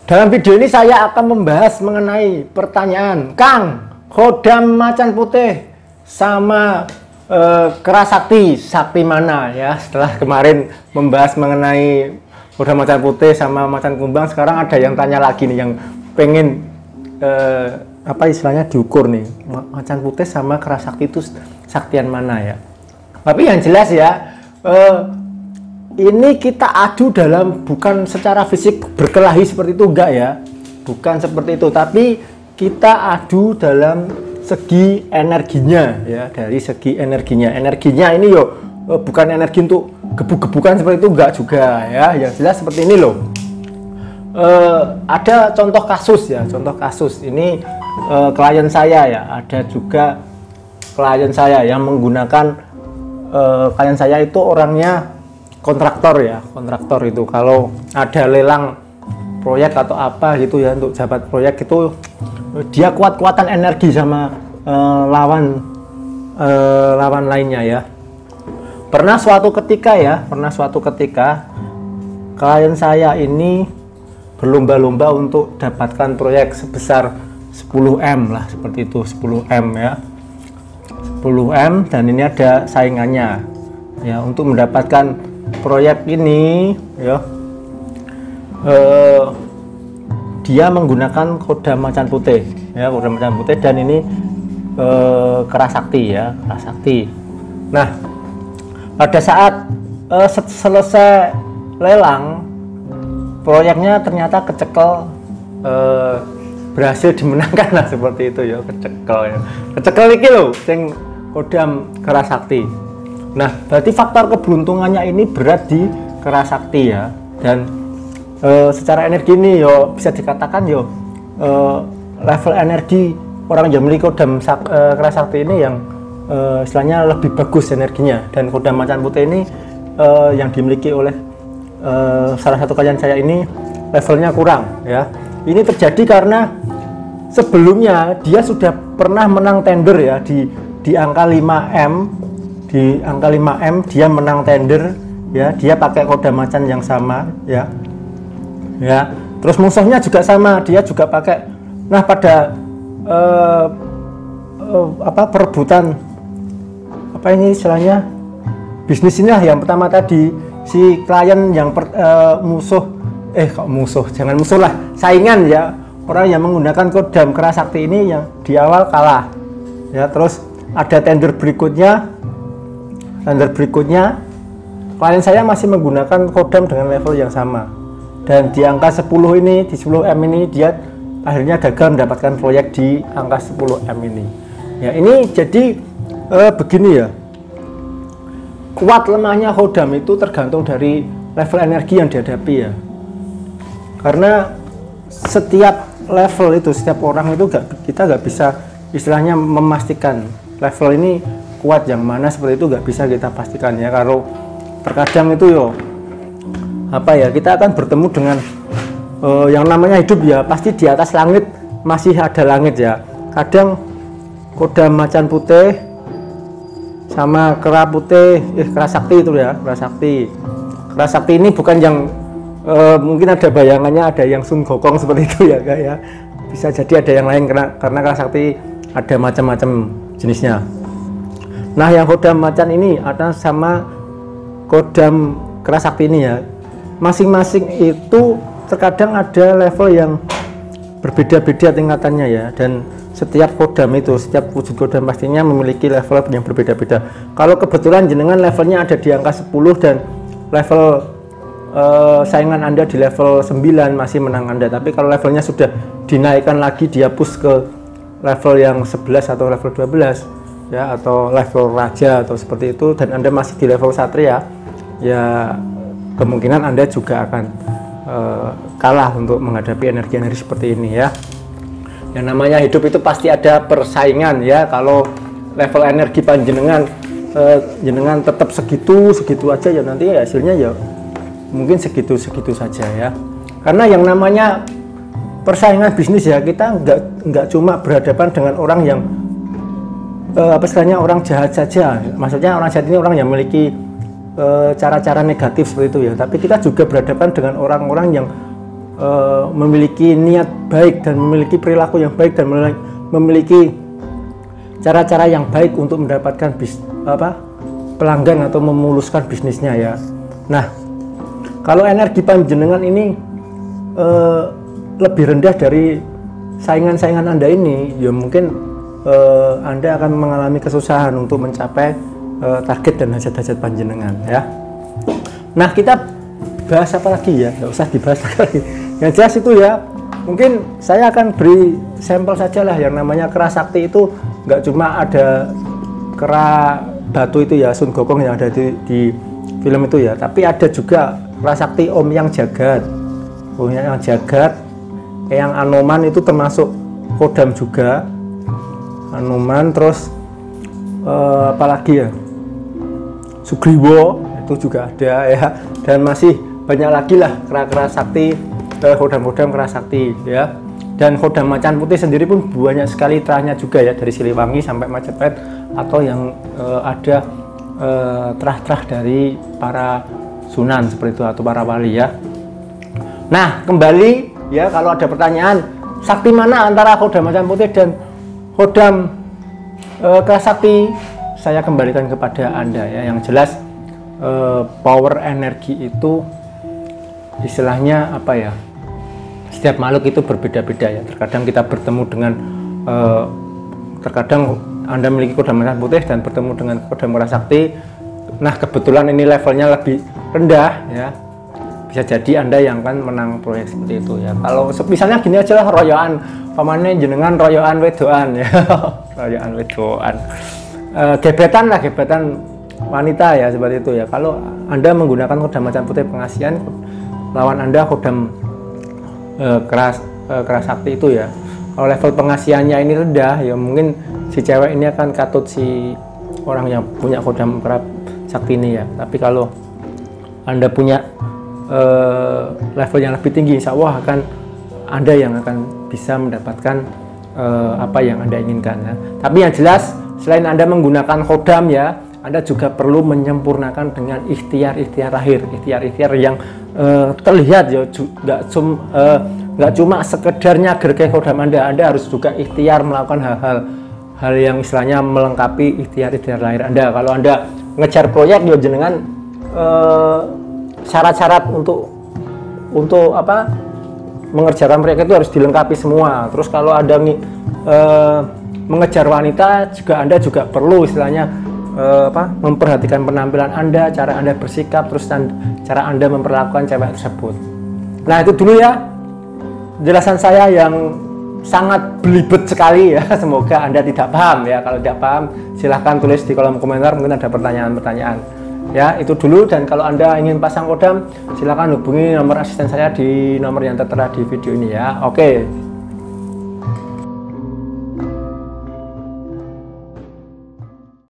Dalam video ini saya akan membahas mengenai pertanyaan, Kang, Kodam Macan Putih sama keras sakti mana ya? Setelah kemarin membahas mengenai Kodam Macan Putih sama Macan Kumbang, sekarang ada yang tanya lagi nih, yang pengen apa istilahnya diukur nih, Macan Putih sama keras sakti itu saktian mana ya? Tapi yang jelas ya, ini kita adu dalam, bukan secara fisik berkelahi seperti itu, enggak ya, bukan seperti itu, tapi kita adu dalam segi energinya ya, dari segi energinya ini yo bukan energi untuk gebuk-gebukan seperti itu, enggak juga ya, yang jelas seperti ini loh. Ada contoh kasus ya, contoh kasus ini klien saya ya, ada juga klien saya yang menggunakan klien saya itu orangnya kontraktor ya, kontraktor itu kalau ada lelang proyek atau apa gitu ya, untuk jabat proyek itu dia kuat-kuatan energi sama lawan lainnya ya. Pernah suatu ketika klien saya ini berlomba-lomba untuk dapatkan proyek sebesar 10M lah, seperti itu, 10M ya, 10M, dan ini ada saingannya ya untuk mendapatkan proyek ini ya. Dia menggunakan Kodam Macan Putih ya, Kodam Macan Putih, dan ini keras sakti ya, keras sakti. Nah, pada saat selesai lelang, proyeknya ternyata kecekel, berhasil dimenangkan lah, seperti itu ya, kecekel ya, kecekel iki lho sing Kodam keras sakti. Nah, berarti faktor keberuntungannya ini berat di keras sakti ya, dan secara energi ini yo bisa dikatakan yo level energi orang yang memiliki Kodam keras sakti ini yang istilahnya lebih bagus energinya, dan Kodam Macan Putih ini yang dimiliki oleh salah satu klien saya ini levelnya kurang ya. Ini terjadi karena sebelumnya dia sudah pernah menang tender ya di angka 5M. Di angka 5M dia menang tender ya, dia pakai Kodam Macan yang sama ya. Ya, terus musuhnya juga sama, dia juga pakai. Nah, pada perebutan apa ini istilahnya bisnis ini lah, yang pertama tadi si klien yang jangan musuh lah, saingan ya, orang yang menggunakan Kodam keras sakti ini yang di awal kalah ya. Terus ada tender berikutnya klien saya masih menggunakan Kodam dengan level yang sama, dan di angka 10 ini, di 10M ini dia akhirnya gagal mendapatkan proyek di angka 10M ini ya. Ini jadi begini ya, kuat lemahnya Kodam itu tergantung dari level energi yang dihadapi ya, karena setiap level itu, setiap orang itu kita nggak bisa istilahnya memastikan level ini kuat yang mana, seperti itu nggak bisa kita pastikan ya. Kalau terkadang itu yo apa ya, kita akan bertemu dengan yang namanya hidup ya, pasti di atas langit masih ada langit ya. Kadang Kodam Macan Putih sama keras sakti itu ya, keras sakti ini bukan yang mungkin ada bayangannya ada yang Sun Gokong seperti itu ya Kak ya, bisa jadi ada yang lain, karena keras sakti ada macam-macam jenisnya. Nah, yang Kodam Macan ini ada sama Kodam keras sakti ini ya, masing-masing itu terkadang ada level yang berbeda-beda tingkatannya ya, dan setiap Kodam itu, setiap wujud Kodam pastinya memiliki level yang berbeda-beda. Kalau kebetulan jenengan levelnya ada di angka 10 dan level saingan Anda di level 9, masih menang Anda. Tapi kalau levelnya sudah dinaikkan lagi, dia push ke level yang 11 atau level 12 ya, atau level raja atau seperti itu, dan Anda masih di level satria ya, kemungkinan Anda juga akan kalah untuk menghadapi energi-energi seperti ini ya. Yang namanya hidup itu pasti ada persaingan ya. Kalau level energi panjenengan jenengan tetap segitu aja ya, nanti hasilnya ya mungkin segitu saja ya. Karena yang namanya persaingan bisnis ya, kita nggak cuma berhadapan dengan orang yang apa istilahnya orang jahat saja. Maksudnya orang jahat ini orang yang memiliki cara-cara negatif seperti itu ya. Tapi kita juga berhadapan dengan orang-orang yang memiliki niat baik dan memiliki perilaku yang baik dan memiliki cara-cara yang baik untuk mendapatkan pelanggan atau memuluskan bisnisnya ya. Nah, kalau energi panjenengan ini lebih rendah dari saingan-saingan Anda ini, ya mungkin Anda akan mengalami kesusahan untuk mencapai target dan hajat-hajat panjenengan ya. Nah, kita bahas apa lagi ya? Nggak usah dibahas lagi. Yang jelas itu ya, mungkin saya akan beri sampel saja lah. Yang namanya kera sakti itu nggak cuma ada kera batu itu ya, Sun Gokong yang ada di film itu ya, tapi ada juga kera sakti Om Yang Jagat. Om Yang Jagat, yang Anoman itu termasuk Kodam juga. Anoman, terus apalagi ya, Sugriwo itu juga ada ya, dan masih banyak lagi lah kera-kera sakti, Kodam-kodam kera sakti ya. Dan Kodam Macan Putih sendiri pun banyak sekali terahnya juga ya, dari Siliwangi sampai Majapahit, atau yang ada terah-terah dari para sunan seperti itu atau para wali ya. Nah, kembali ya, kalau ada pertanyaan sakti mana antara Kodam Macan Putih dan Kodam kera sakti, saya kembalikan kepada Anda ya. Yang jelas power energi itu istilahnya apa ya, setiap makhluk itu berbeda-beda ya. Terkadang kita bertemu dengan terkadang Anda memiliki Kodam Macan Putih dan bertemu dengan Kodam kera sakti. Nah, kebetulan ini levelnya lebih rendah ya, bisa jadi Anda yang akan menang proyek seperti itu ya. Kalau misalnya gini aja lah, royoan pamannya jenengan royoan wedoan ya. Royoan wedoan, gebetan lah, gebetan wanita ya, seperti itu ya. Kalau Anda menggunakan Kodam Macan Putih pengasihan, lawan Anda Kodam kera sakti itu ya, kalau level pengasihannya ini rendah ya, mungkin si cewek ini akan katut si orang yang punya Kodam kera sakti ini ya. Tapi kalau Anda punya level yang lebih tinggi, insya Allah akan Anda yang akan bisa mendapatkan apa yang Anda inginkan ya. Tapi yang jelas, selain Anda menggunakan Kodam ya, Anda juga perlu menyempurnakan dengan ikhtiar-ikhtiar lahir, ikhtiar-ikhtiar yang terlihat ya, nggak cuma sekedarnya gerge Kodam Anda harus juga ikhtiar melakukan hal yang istilahnya melengkapi ikhtiar-ikhtiar lahir Anda. Kalau Anda ngejar proyek ya, jenengan syarat-syarat untuk apa mengerjakan proyek itu harus dilengkapi semua. Terus kalau Anda mengejar wanita juga, Anda juga perlu istilahnya memperhatikan penampilan Anda, cara Anda bersikap, terus cara Anda memperlakukan cewek tersebut. Nah, itu dulu ya penjelasan saya yang sangat belibet sekali ya. Semoga Anda tidak paham ya. Kalau tidak paham, silahkan tulis di kolom komentar, mungkin ada pertanyaan-pertanyaan ya. Itu dulu, dan kalau Anda ingin pasang Kodam, silahkan hubungi nomor asisten saya di nomor yang tertera di video ini ya. Oke.